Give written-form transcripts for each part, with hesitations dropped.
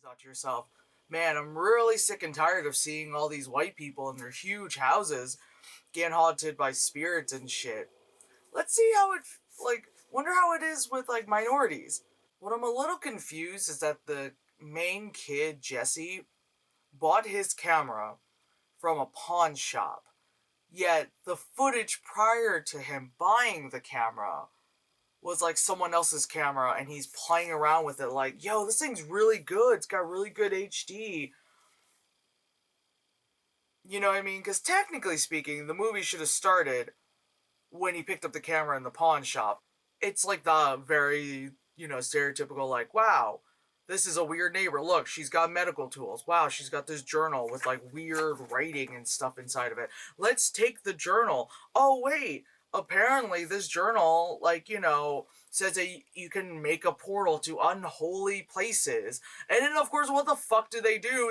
thought to yourself, man, I'm really sick and tired of seeing all these white people in their huge houses getting haunted by spirits and shit. Let's see how it, wonder how it is with, minorities. What I'm a little confused is that the main kid, Jesse, bought his camera from a pawn shop. Yet, the footage prior to him buying the camera was like someone else's camera, and he's playing around with it like, yo, this thing's really good, it's got really good HD. You know what I mean? Because technically speaking, the movie should have started when he picked up the camera in the pawn shop. It's like the very, stereotypical, like, wow, this is a weird neighbor. Look, she's got medical tools. Wow, she's got this journal with, like, weird writing and stuff inside of it. Let's take the journal. Oh, wait, apparently this journal, says that you can make a portal to unholy places. And then, of course, what the fuck do?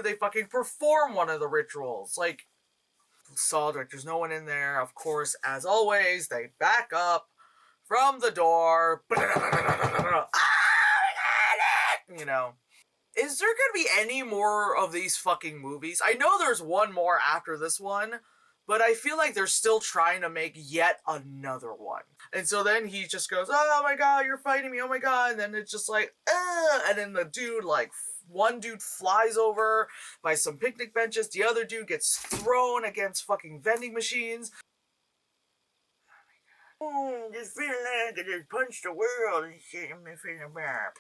They fucking perform one of the rituals. Like, solid, like, there's no one in there. Of course, as always, they back up from the door. You know. Is there gonna be any more of these fucking movies? I know there's one more after this one, but I feel like they're still trying to make yet another one. And so then he just goes, oh my god, you're fighting me, oh my god, and then it's just like, and then the dude, one dude flies over by some picnic benches, the other dude gets thrown against fucking vending machines. Oh, just feeling like I just punched the world and shit, I'm feeling bad.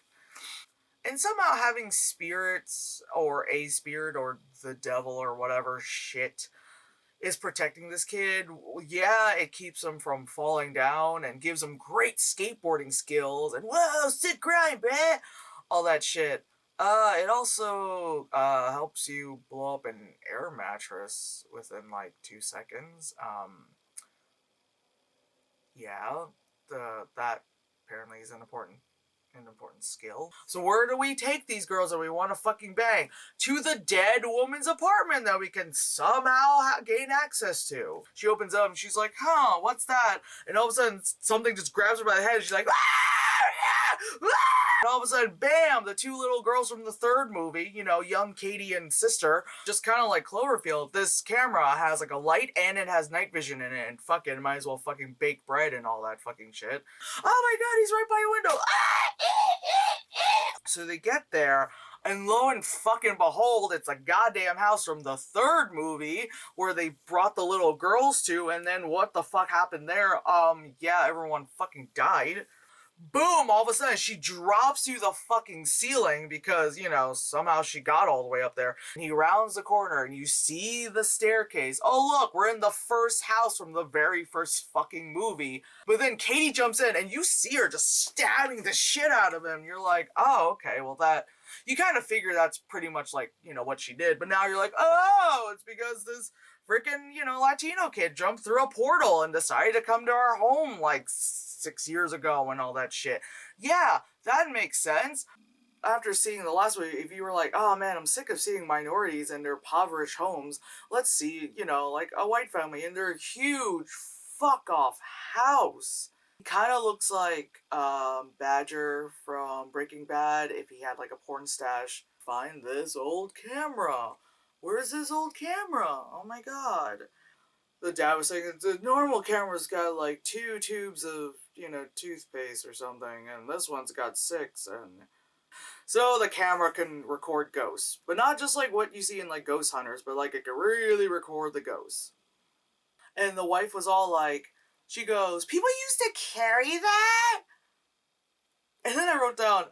And somehow having spirits, or a spirit, or the devil, or whatever shit is protecting this kid, yeah, it keeps him from falling down and gives him great skateboarding skills, and whoa, sick grind, bruh! All that shit. It also, helps you blow up an air mattress within, 2 seconds. Yeah, that apparently is an important skill. So where do we take these girls that we want to fucking bang? To the dead woman's apartment that we can somehow gain access to. She opens up and she's like, huh, what's that? And all of a sudden, something just grabs her by the head and she's like, ah! And all of a sudden, bam, the two little girls from the third movie, young Katie and sister, just kind of like Cloverfield. This camera has like a light and it has night vision in it, and fucking might as well fucking bake bread and all that fucking shit. Oh my god, he's right by your window. So they get there, and lo and fucking behold, it's a goddamn house from the third movie where they brought the little girls to, and then what the fuck happened there? Yeah, everyone fucking died. Boom, all of a sudden she drops through the fucking ceiling because, somehow she got all the way up there. And he rounds the corner and you see the staircase. Oh look, we're in the first house from the very first fucking movie. But then Katie jumps in and you see her just stabbing the shit out of him. You're like, oh, okay, well you kind of figure that's pretty much what she did. But now you're like, oh, it's because this freaking, Latino kid jumped through a portal and decided to come to our home 6 years ago and all that shit. Yeah, that makes sense. After seeing the last movie, if you were like, oh man, I'm sick of seeing minorities in their impoverished homes, let's see, a white family in their huge fuck-off house. He kind of looks like Badger from Breaking Bad if he had a porn stash. Find this old camera. Where's this old camera? Oh my god. The dad was saying the normal camera's got 2 tubes of, toothpaste or something, and this one's got 6, and so the camera can record ghosts. But not just what you see in Ghost Hunters, but it can really record the ghosts. And the wife was all she goes, people used to carry that? And then I wrote down,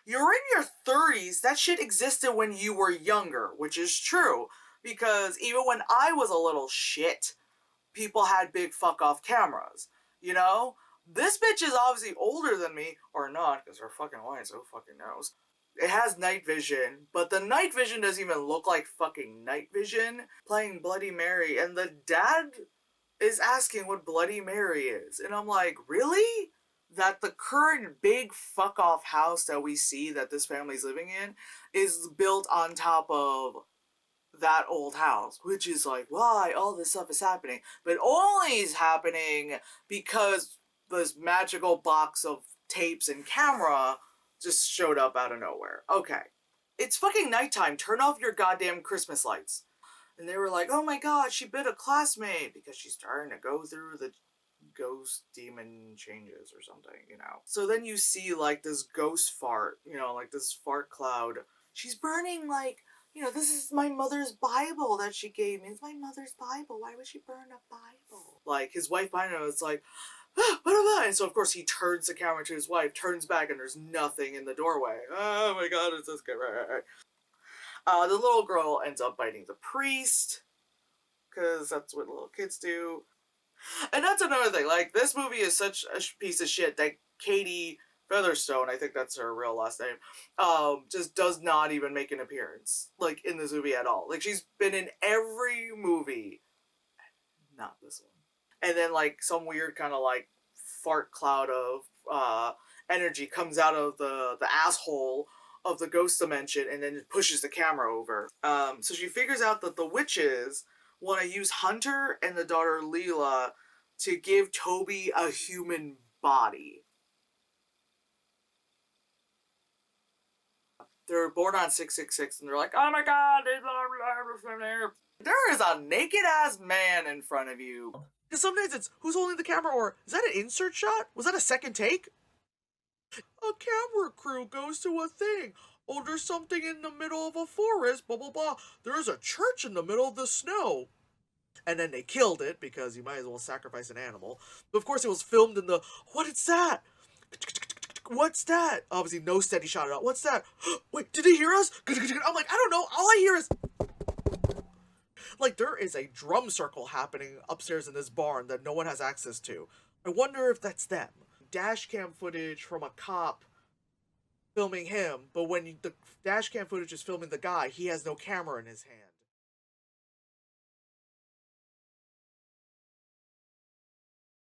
you're in your 30s, that shit existed when you were younger, which is true. Because even when I was a little shit, people had big fuck-off cameras, This bitch is obviously older than me, or not, because her fucking white, so who fucking knows. It has night vision, but the night vision doesn't even look like fucking night vision. Playing Bloody Mary, and the dad is asking what Bloody Mary is. And I'm like, really? That the current big fuck-off house that we see that this family's living in is built on top of that old house, which is why all this stuff is happening, but only is happening because this magical box of tapes and camera just showed up out of nowhere. Okay. it's fucking nighttime. Turn off your goddamn Christmas lights. And they were like, oh my god, she bit a classmate because she's starting to go through the ghost demon changes or something, you know. So then you see like this ghost fart, you know, like this fart cloud. She's burning like, you know, this is my mother's Bible that she gave me. It's my mother's Bible. Why would she burn a Bible? Like his wife behind him is like, ah, what am I? And so of course he turns the camera to his wife, turns back, and there's nothing in the doorway. Oh my god, it's this good. The little girl ends up biting the priest because that's what little kids do. And that's another thing. Like, this movie is such a piece of shit that Katie Featherstone, I think that's her real last name, just does not even make an appearance, like, in this movie at all. Like, she's been in every movie, not this one. And then, like, some weird kind of, like, fart cloud of energy comes out of the asshole of the ghost dimension and then it pushes the camera over. So she figures out that the witches want to use Hunter and the daughter Leela to give Toby a human body. They're born on 666 and they're like, oh my god, there is a naked ass man in front of you. Because sometimes it's who's holding the camera, or is that an insert shot? Was that a second take? A camera crew goes to a thing. Oh, there's something in the middle of a forest, blah, blah, blah. There's a church in the middle of the snow. And then they killed it, because you might as well sacrifice an animal. But of course it was filmed in the, what is that? What's that? Obviously no steady shot at all. What's that? Wait, did they hear us? I'm like, I don't know. All I hear is... Like, there is a drum circle happening upstairs in this barn that no one has access to. I wonder if that's them. Dash cam footage from a cop filming him, but when the dash cam footage is filming the guy, he has no camera in his hand.